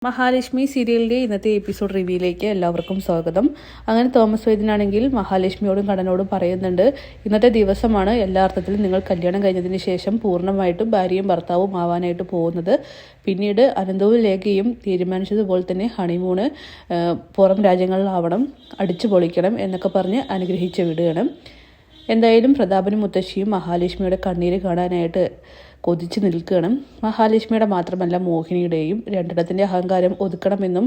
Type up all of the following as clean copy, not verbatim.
മഹാലക്ഷ്മി സീരിയലിൻ്റെ ഇന്നത്തെ എപ്പിസോഡ് റിവ്യൂയിലേക്ക് എല്ലാവർക്കും സ്വാഗതം. അങ്ങനെ തോമസ് വൈദ്യനാണെങ്കിൽ മഹാലക്ഷ്മിയോടും കണ്ണനോടും പറയുന്നുണ്ട്, ഇന്നത്തെ ദിവസമാണ് എല്ലാ അർത്ഥത്തിലും നിങ്ങൾ കല്യാണം കഴിഞ്ഞതിന് ശേഷം പൂർണ്ണമായിട്ടും ഭാര്യയും ഭർത്താവും ആവാനായിട്ട് പോകുന്നത്. പിന്നീട് അനന്തവും ലേഖയും തീരുമാനിച്ചതുപോലെ തന്നെ ഹണിമൂണ് പുറം രാജ്യങ്ങളിലാവണം, അടിച്ചു പൊളിക്കണം എന്നൊക്കെ പറഞ്ഞ് അനുഗ്രഹിച്ച് വിടുകയാണ്. എന്തായാലും പ്രതാപനും മുത്തശ്ശിയും മഹാലക്ഷ്മിയുടെ കണ്ണീര് കാണാനായിട്ട് കൊതിച്ചു നിൽക്കുകയാണ്. മഹാലക്ഷ്മിയുടെ മാത്രമല്ല മോഹിനിയുടെയും രണ്ടിടത്തിൻ്റെ അഹങ്കാരം ഒതുക്കണമെന്നും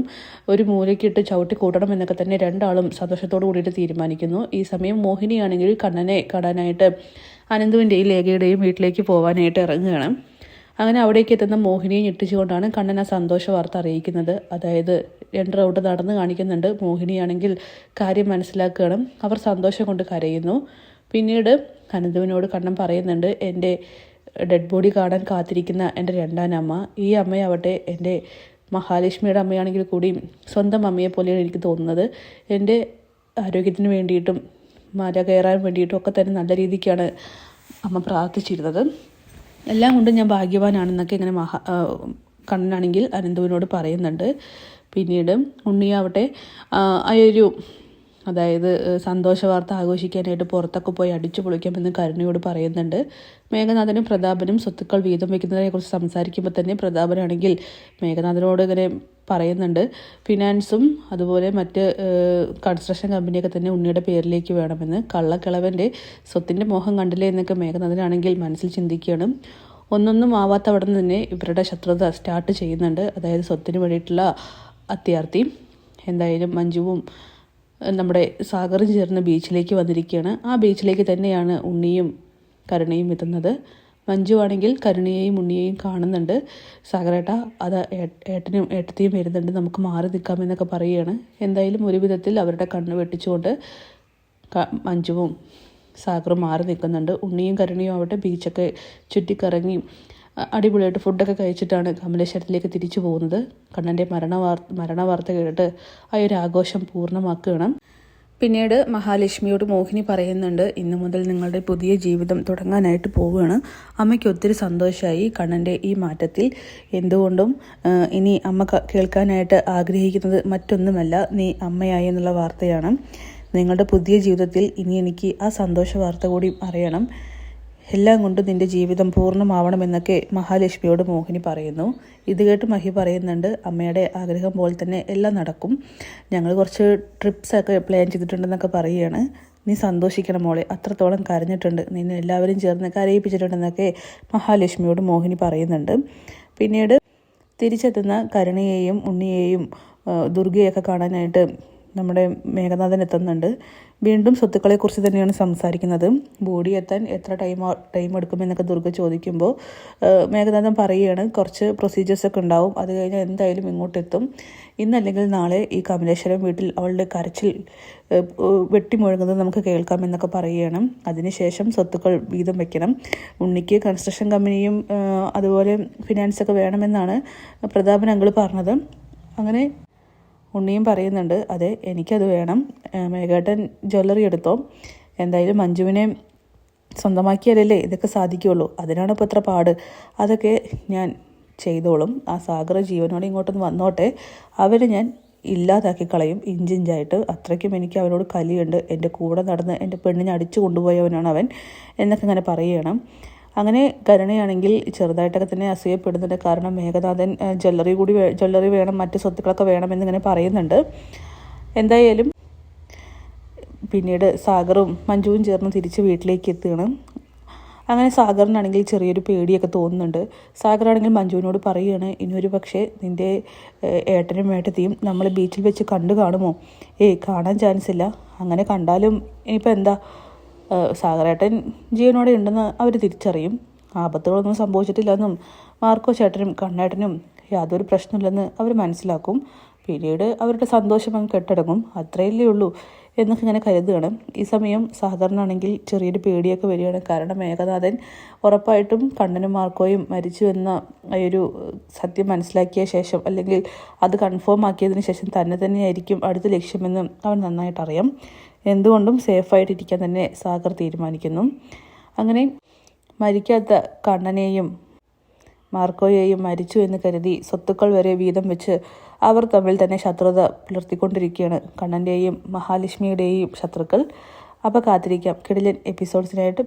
ഒരു മൂലയ്ക്കിട്ട് ചവിട്ടി കൂട്ടണമെന്നൊക്കെ തന്നെ രണ്ടാളും സന്തോഷത്തോടു കൂടിയിട്ട് തീരുമാനിക്കുന്നു. ഈ സമയം മോഹിനിയാണെങ്കിൽ കണ്ണനെ കാണാനായിട്ട് അനന്തുവിൻ്റെയും ലേഖയുടെയും വീട്ടിലേക്ക് പോകാനായിട്ട് ഇറങ്ങുകയാണ്. അങ്ങനെ അവിടേക്ക് എത്തുന്ന മോഹിനിയെ ഞെട്ടിച്ചുകൊണ്ടാണ് കണ്ണൻ ആ സന്തോഷ വാർത്ത അറിയിക്കുന്നത്. അതായത് 2 റൗണ്ട് നടന്ന് കാണിക്കുന്നുണ്ട്. മോഹിനിയാണെങ്കിൽ കാര്യം മനസ്സിലാക്കുകയാണ്. അവർ സന്തോഷം കൊണ്ട് കരയുന്നു. പിന്നീട് അനന്തുവിനോട് കണ്ണൻ പറയുന്നുണ്ട്, എൻ്റെ ഡെഡ് ബോഡി കാണാൻ കാത്തിരിക്കുന്ന എൻ്റെ രണ്ടാം അമ്മ, ഈ അമ്മയാവട്ടെ എൻ്റെ മഹാലക്ഷ്മിയുടെ അമ്മയാണെങ്കിൽ കൂടി സ്വന്തം അമ്മയെ പോലെയാണ് എനിക്ക് തോന്നുന്നത്. എൻ്റെ ആരോഗ്യത്തിന് വേണ്ടിയിട്ടും മല കയറാൻ വേണ്ടിയിട്ടും ഒക്കെ തന്നെ നല്ല രീതിക്കാണ് അമ്മ പ്രാർത്ഥിച്ചിരുന്നത്. എല്ലാം കൊണ്ടും ഞാൻ ഭാഗ്യവാനാണെന്നൊക്കെ ഇങ്ങനെ കണ്ണനാണെങ്കിൽ അനന്തുവിനോട് പറയുന്നുണ്ട്. പിന്നീട് ഉണ്ണിയാവട്ടെ അതായത് സന്തോഷ വാർത്ത ആഘോഷിക്കാനായിട്ട് പുറത്തൊക്കെ പോയി അടിച്ചു പൊളിക്കാമെന്ന് കരുണയോട് പറയുന്നുണ്ട്. മേഘനാഥനും പ്രതാപനും സ്വത്തുക്കൾ വീതം വയ്ക്കുന്നതിനെക്കുറിച്ച് സംസാരിക്കുമ്പോൾ തന്നെ പ്രതാപനാണെങ്കിൽ മേഘനാഥനോട് ഇങ്ങനെ പറയുന്നുണ്ട്, ഫിനാൻസും അതുപോലെ മറ്റ് കൺസ്ട്രക്ഷൻ കമ്പനിയൊക്കെ തന്നെ ഉണ്ണിയുടെ പേരിലേക്ക് വേണമെന്ന്. കള്ളക്കിളവൻ്റെ സ്വത്തിൻ്റെ മോഹം കണ്ടില്ലേ എന്നൊക്കെ മേഘനാഥനാണെങ്കിൽ മനസ്സിൽ ചിന്തിക്കുകയാണ്. ഒന്നൊന്നും ആവാത്ത അവിടെ നിന്ന് തന്നെ ഇവരുടെ ശത്രുത സ്റ്റാർട്ട് ചെയ്യുന്നുണ്ട്. അതായത് സ്വത്തിന് വേണ്ടിയിട്ടുള്ള അത്യാർത്തി. എന്തായാലും മഞ്ജുവും നമ്മുടെ സാഗറും ചേർന്ന് ബീച്ചിലേക്ക് വന്നിരിക്കുകയാണ്. ആ ബീച്ചിലേക്ക് തന്നെയാണ് ഉണ്ണിയും കരുണയും എത്തുന്നത്. മഞ്ജു ആണെങ്കിൽ കരുണയെയും ഉണ്ണിയെയും കാണുന്നുണ്ട്. സാഗരേട്ട അത് ഏട്ടനും ഏട്ടത്തെയും വരുന്നുണ്ട്, നമുക്ക് മാറി നിൽക്കാമെന്നൊക്കെ പറയുകയാണ്. എന്തായാലും ഒരു വിധത്തിൽ അവരുടെ കണ്ണ് വെട്ടിച്ചുകൊണ്ട് മഞ്ജുവും സാഗറും മാറി നിൽക്കുന്നുണ്ട്. ഉണ്ണിയും കരുണയും ആവട്ടെ ബീച്ചൊക്കെ ചുറ്റിക്കറങ്ങി അടിപൊളിയായിട്ട് ഫുഡൊക്കെ കഴിച്ചിട്ടാണ് കമലേശ്വരത്തിലേക്ക് തിരിച്ചു പോകുന്നത്. കണ്ണൻ്റെ മരണവാർത്ത കേട്ടിട്ട് ആ ഒരു ആഘോഷം പൂർണ്ണമാക്കുകയാണ്. പിന്നീട് മഹാലക്ഷ്മിയോട് മോഹിനി പറയുന്നുണ്ട്, ഇന്നു മുതൽ നിങ്ങളുടെ പുതിയ ജീവിതം തുടങ്ങാനായിട്ട് പോവുകയാണ്. അമ്മയ്ക്ക് ഒത്തിരി സന്തോഷമായി കണ്ണൻ്റെ ഈ മാറ്റത്തിൽ. എന്തുകൊണ്ടും ഇനി അമ്മ കേൾക്കാനായിട്ട് ആഗ്രഹിക്കുന്നത് മറ്റൊന്നുമല്ല, നീ അമ്മയായി എന്നുള്ള വാർത്തയാണ്. നിങ്ങളുടെ പുതിയ ജീവിതത്തിൽ ഇനി എനിക്ക് ആ സന്തോഷ വാർത്ത കൂടി അറിയണം. എല്ലാം കൊണ്ട് നിൻ്റെ ജീവിതം പൂർണ്ണമാവണമെന്നൊക്കെ മഹാലക്ഷ്മിയോട് മോഹിനി പറയുന്നു. ഇത് കേട്ട് മഹി പറയുന്നുണ്ട്, അമ്മയുടെ ആഗ്രഹം പോലെ തന്നെ എല്ലാം നടക്കും. ഞങ്ങൾ കുറച്ച് ട്രിപ്സൊക്കെ പ്ലാൻ ചെയ്തിട്ടുണ്ടെന്നൊക്കെ പറയുകയാണ്. നീ സന്തോഷിക്കണം മോളെ, അത്രത്തോളം കരഞ്ഞിട്ടുണ്ട്, നിന്നെ എല്ലാവരും ചേർന്ന് കരയിപ്പിച്ചിട്ടുണ്ടെന്നൊക്കെ മഹാലക്ഷ്മിയോട് മോഹിനി പറയുന്നുണ്ട്. പിന്നീട് തിരിച്ചെത്തുന്ന കരുണയെയും ഉണ്ണിയെയും ദുർഗയൊക്കെ കാണാനായിട്ട് നമ്മുടെ മേഘനാഥൻ എത്തുന്നുണ്ട്. വീണ്ടും സ്വത്തുക്കളെക്കുറിച്ച് തന്നെയാണ് സംസാരിക്കുന്നത്. ബോഡി എത്താൻ എത്ര ടൈം എടുക്കുമെന്നൊക്കെ ദുർഗ ചോദിക്കുമ്പോൾ മേഘനാഥൻ പറയുകയാണ്, കുറച്ച് പ്രൊസീജിയേഴ്സൊക്കെ ഉണ്ടാവും, അത് കഴിഞ്ഞാൽ എന്തായാലും ഇങ്ങോട്ടെത്തും. ഇന്നല്ലെങ്കിൽ നാളെ ഈ കമലേശ്വരം വീട്ടിൽ അവളുടെ കരച്ചിൽ വെട്ടിമുഴങ്ങുന്നത് നമുക്ക് കേൾക്കാമെന്നൊക്കെ പറയുകയാണ്. അതിനുശേഷം സ്വത്തുക്കൾ വീതം വയ്ക്കണം. ഉണ്ണിക്ക് കൺസ്ട്രക്ഷൻ കമ്പനിയും അതുപോലെ ഫിനാൻസൊക്കെ വേണമെന്നാണ് പ്രതാപൻ അങ്കിൾ പറഞ്ഞത്. അങ്ങനെ ഉണ്ണിയും പറയുന്നുണ്ട്, അതെ എനിക്കത് വേണം, മേഘേട്ടൻ ജ്വല്ലറി എടുത്തോ, എന്തായാലും മഞ്ജുവിനെ സ്വന്തമാക്കിയാലല്ലേ ഇതൊക്കെ സാധിക്കുകയുള്ളൂ, അതിനാണ് ഇപ്പോൾ ഇത്ര പാട്, അതൊക്കെ ഞാൻ ചെയ്തോളും. ആ സാഗർ ജീവനോടെ ഇങ്ങോട്ടൊന്ന് വന്നോട്ടെ, അവരെ ഞാൻ ഇല്ലാതാക്കി കളയും ഇഞ്ചിഞ്ചായിട്ട്, അത്രയ്ക്കും എനിക്ക് അവനോട് കലിയുണ്ട്, എൻ്റെ കൂടെ നടന്ന് എൻ്റെ പെണ്ണിനെ അടിച്ചു കൊണ്ടുപോയവനാണ് അവൻ എന്നൊക്കെ ഇങ്ങനെ പറയുകയാണ്. അങ്ങനെ കരുണയാണെങ്കിൽ ചെറുതായിട്ടൊക്കെ തന്നെ അസൂയപ്പെടുന്നുണ്ട്. കാരണം മേഘനാഥൻ ജ്വല്ലറി വേണം, മറ്റ് സ്വത്തുക്കളൊക്കെ വേണമെന്നിങ്ങനെ പറയുന്നുണ്ട്. എന്തായാലും പിന്നീട് സാഗറും മഞ്ജുവും ചേർന്ന് തിരിച്ച് വീട്ടിലേക്ക് എത്തുകയാണ്. അങ്ങനെ സാഗറിനാണെങ്കിൽ ചെറിയൊരു പേടിയൊക്കെ തോന്നുന്നുണ്ട്. സാഗറാണെങ്കിൽ മഞ്ജുവിനോട് പറയുകയാണ്, ഇനിയൊരു പക്ഷേ നിൻ്റെ ഏട്ടനും ഏട്ടത്തിയും നമ്മൾ ബീച്ചിൽ വെച്ച് കണ്ടു കാണുമോ? കാണാൻ ചാൻസ് ഇല്ല, അങ്ങനെ കണ്ടാലും ഇനിയിപ്പോൾ എന്താ, സാഗരേട്ടൻ ജീവനോടെ ഉണ്ടെന്ന് അവർ തിരിച്ചറിയും, ആപത്തുകളൊന്നും സംഭവിച്ചിട്ടില്ലെന്നും മാർക്കോ ചേട്ടനും കണ്ണേട്ടനും യാതൊരു പ്രശ്നമില്ലെന്ന് അവർ മനസ്സിലാക്കും. പിന്നീട് അവരുടെ സന്തോഷം അങ്ങ് കെട്ടടങ്ങും, അത്രയല്ലേ ഉള്ളൂ എന്നൊക്കെ ഇങ്ങനെ കരുതുകയാണ്. ഈ സമയം സാഗറിനാണെങ്കിൽ ചെറിയൊരു പേടിയൊക്കെ വരികയാണ്. കാരണം മേഘനാഥൻ ഉറപ്പായിട്ടും കണ്ണനും മാർക്കോയും മരിച്ചു എന്ന ഒരു സത്യം മനസ്സിലാക്കിയ ശേഷം, അല്ലെങ്കിൽ അത് കൺഫേം ആക്കിയതിന് ശേഷം തന്നെയായിരിക്കും അടുത്ത ലക്ഷ്യമെന്ന് അവൻ നന്നായിട്ടറിയാം. എന്തുകൊണ്ടും സേഫായിട്ടിരിക്കാൻ തന്നെ സാഗർ തീരുമാനിക്കുന്നു. അങ്ങനെ മരിക്കാത്ത കണ്ണനെയും മാർക്കോയെയും മരിച്ചു എന്ന് കരുതി സ്വത്തുക്കൾ വരെ വീതം വെച്ച് അവർ തമ്മിൽ തന്നെ ശത്രുത പുലർത്തിക്കൊണ്ടിരിക്കുകയാണ്, കണ്ണൻ്റെയും മഹാലക്ഷ്മിയുടെയും ശത്രുക്കൾ. അപ്പോൾ കാത്തിരിക്കാം കിടിലൻ എപ്പിസോഡ്സിനായിട്ട്.